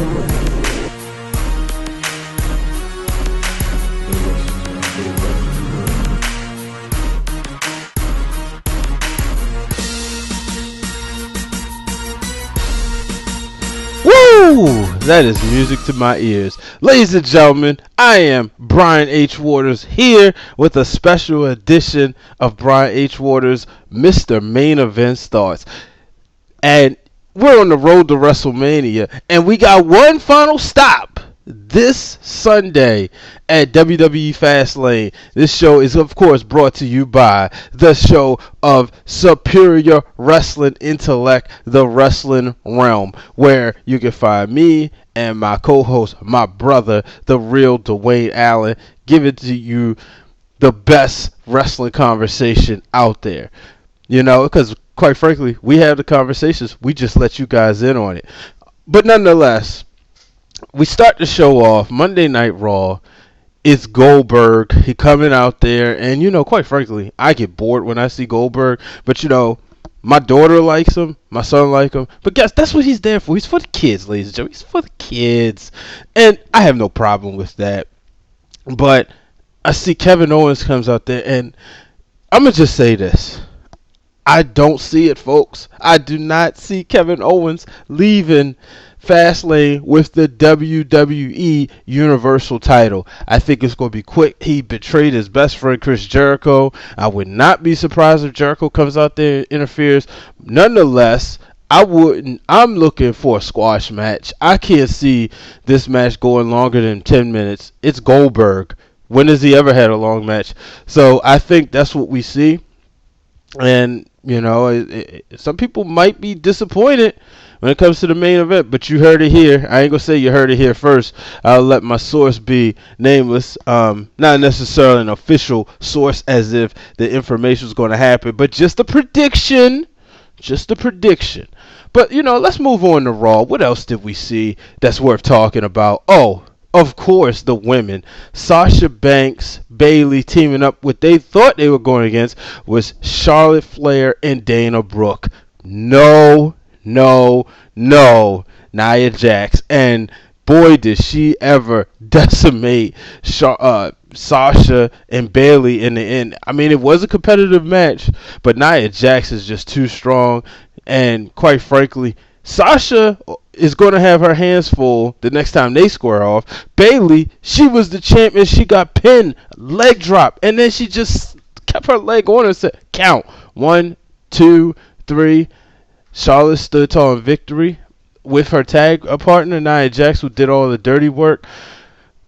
Woo! That is music to my ears. Ladies and gentlemen, I am Brian H. Waters here with a special edition of Brian H. Waters' Mr. Main Event Starts. And we're on the road to WrestleMania, and we got one final stop this Sunday at WWE Fastlane. This show is, of course, brought to you by the show of Superior Wrestling Intellect, the Wrestling Wrealm, where you can find me and my co-host, my brother, the real Dwayne Allen, giving to you the best wrestling conversation out there. You know, because quite frankly, we have the conversations. We just let you guys in on it. But nonetheless, we start the show off Monday Night Raw. It's Goldberg. He coming out there, and you know, quite frankly, I get bored when I see Goldberg. But you know, my daughter likes him, my son likes him. But guys, that's what he's there for. He's for the kids, ladies and gentlemen. He's for the kids, and I have no problem with that. But I see Kevin Owens comes out there, and I'm gonna just say this. I don't see it, folks. I do not see Kevin Owens leaving Fastlane with the WWE Universal title. I think it's going to be quick. He betrayed his best friend Chris Jericho. I would not be surprised if Jericho comes out there and interferes. Nonetheless, I'm looking for a squash match. I can't see this match going longer than 10 minutes. It's Goldberg. When has he ever had a long match? So I think that's what we see. And, you know, some people might be disappointed when it comes to the main event, but you heard it here. I ain't going to say you heard it here first. I'll let my source be nameless. Not necessarily an official source as if the information is going to happen, but just a prediction. Just a prediction. But, you know, let's move on to Raw. What else did we see that's worth talking about? Oh, of course, the women. Sasha Banks, Bayley teaming up. What they thought they were going against was Charlotte Flair and Dana Brooke. No, Nia Jax. And boy, did she ever decimate Sasha and Bayley in the end. I mean, it was a competitive match, but Nia Jax is just too strong. And quite frankly, Sasha is going to have her hands full the next time they square off. Bayley, she was the champion. She got pinned, leg drop, and then she just kept her leg on and said, count. 1, 2, 3. Charlotte stood tall in victory with her tag partner, Nia Jax, who did all the dirty work.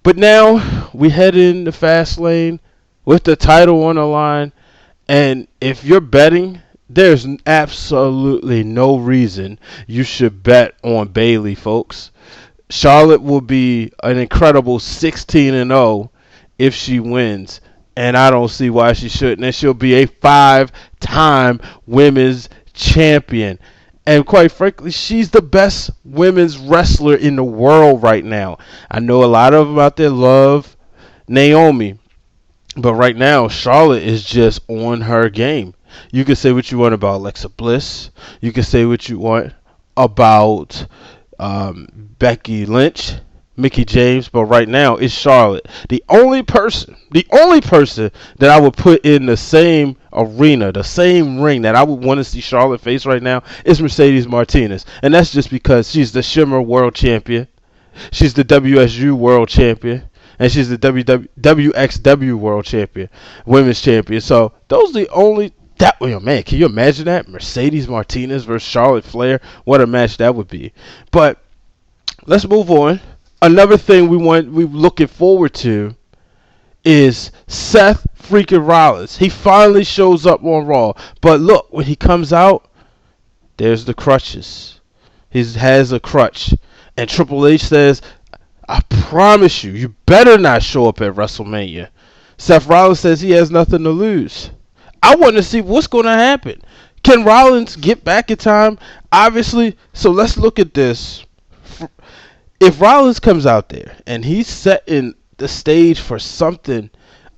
But now we head into Fastlane with the title on the line. And if you're betting, there's absolutely no reason you should bet on Bayley, folks. Charlotte will be an incredible 16-0 if she wins. And I don't see why she shouldn't. And she'll be a 5-time women's champion. And quite frankly, she's the best women's wrestler in the world right now. I know a lot of them out there love Naomi. But right now, Charlotte is just on her game. You can say what you want about Alexa Bliss. You can say what you want about Becky Lynch, Mickie James, but right now it's Charlotte. The only person that I would put in the same arena, the same ring that I would want to see Charlotte face right now is Mercedes Martinez. And that's just because she's the Shimmer World Champion. She's the WSU World Champion. And she's the WXW World Champion, Women's Champion. So those are the only... man, can you imagine that? Mercedes Martinez versus Charlotte Flair. What a match that would be. But let's move on. Another thing we're looking forward to is Seth freaking Rollins. He finally shows up on Raw. But look, when he comes out, there's the crutches. He has a crutch. And Triple H says, I promise you, you better not show up at WrestleMania. Seth Rollins says he has nothing to lose. I want to see what's going to happen. Can Rollins get back in time? Obviously, so let's look at this. If Rollins comes out there and he's setting the stage for something,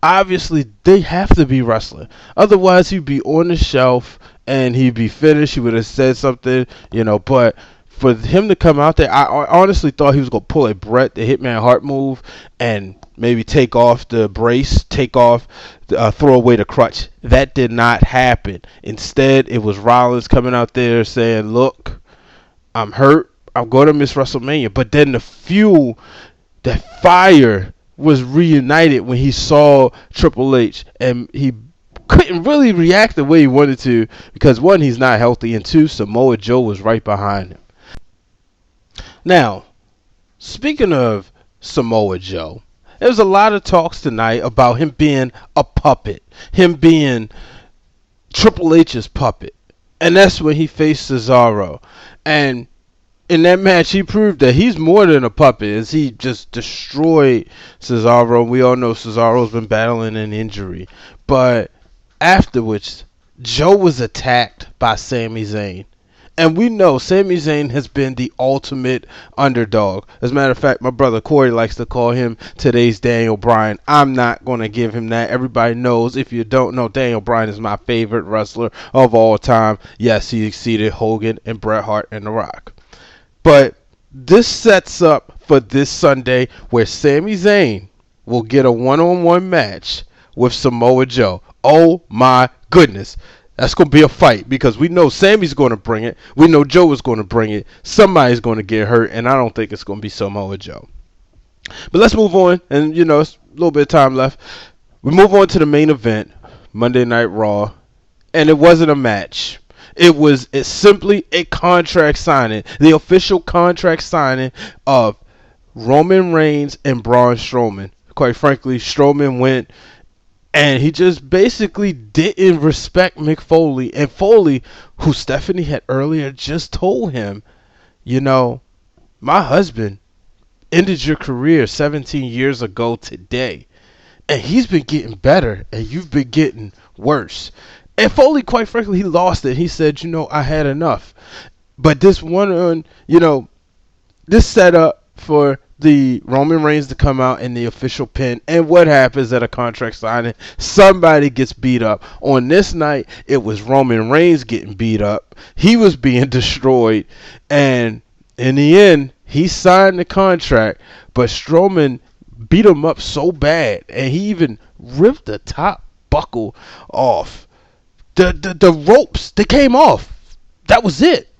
obviously they have to be wrestling. Otherwise, he'd be on the shelf and he'd be finished. He would have said something, but for him to come out there, I honestly thought he was going to pull a Bret the Hitman Hart move and maybe take off the brace, throw away the crutch. That did not happen. Instead, it was Rollins coming out there saying, look, I'm hurt. I'm going to miss WrestleMania. But then that fire was reunited when he saw Triple H, and he couldn't really react the way he wanted to because, one, he's not healthy, and two, Samoa Joe was right behind him. Now, speaking of Samoa Joe, there's a lot of talks tonight about him being a puppet, him being Triple H's puppet, and that's when he faced Cesaro. And in that match, he proved that he's more than a puppet, as he just destroyed Cesaro. We all know Cesaro's been battling an injury, but afterwards, Joe was attacked by Sami Zayn. And we know Sami Zayn has been the ultimate underdog. As a matter of fact, my brother Corey likes to call him today's Daniel Bryan. I'm not going to give him that. Everybody knows, if you don't know, Daniel Bryan is my favorite wrestler of all time. Yes, he exceeded Hogan and Bret Hart and The Rock. But this sets up for this Sunday where Sami Zayn will get a one-on-one match with Samoa Joe. Oh my goodness. That's going to be a fight because we know Sami's going to bring it. We know Joe is going to bring it. Somebody's going to get hurt, and I don't think it's going to be Samoa Joe. But let's move on, and it's a little bit of time left. We move on to the main event, Monday Night Raw, and it wasn't a match. It's simply a contract signing, the official contract signing of Roman Reigns and Braun Stroman. Quite frankly, Strowman went and he just basically didn't respect Mick Foley. And Foley, who Stephanie had earlier just told him, my husband ended your career 17 years ago today. And he's been getting better, and you've been getting worse. And Foley, quite frankly, he lost it. He said, I had enough. But this this set up for the Roman Reigns to come out in the official pin. And what happens at a contract signing? Somebody gets beat up. On this night, it was Roman Reigns getting beat up. He was being destroyed. And in the end, he signed the contract. But Strowman beat him up so bad. And he even ripped the top buckle off. The ropes, they came off. That was it.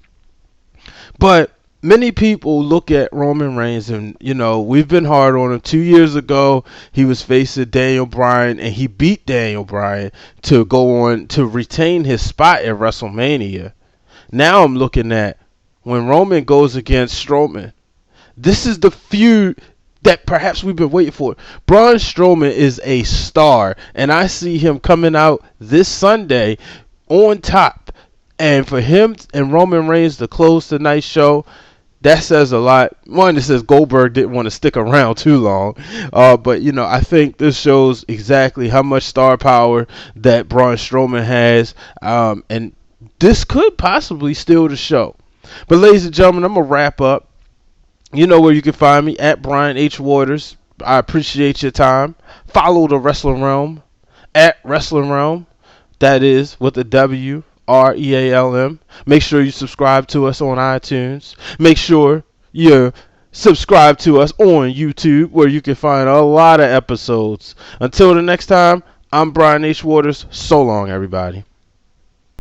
But many people look at Roman Reigns and, we've been hard on him. 2 years ago, he was facing Daniel Bryan, and he beat Daniel Bryan to go on to retain his spot at WrestleMania. Now I'm looking at when Roman goes against Strowman. This is the feud that perhaps we've been waiting for. Braun Strowman is a star, and I see him coming out this Sunday on top. And for him and Roman Reigns to close tonight's show, that says a lot. One, it says Goldberg didn't want to stick around too long. But, I think this shows exactly how much star power that Braun Strowman has. And this could possibly steal the show. But, ladies and gentlemen, I'm going to wrap up. You know where you can find me, at Brian H. Waters. I appreciate your time. Follow the Wrestling Wrealm, at Wrestling Wrealm. That is with the WREALM. Make sure you subscribe to us on iTunes. Make sure you subscribe to us on YouTube, where you can find a lot of episodes. Until the next time, I'm Brian H. Waters. So long, everybody.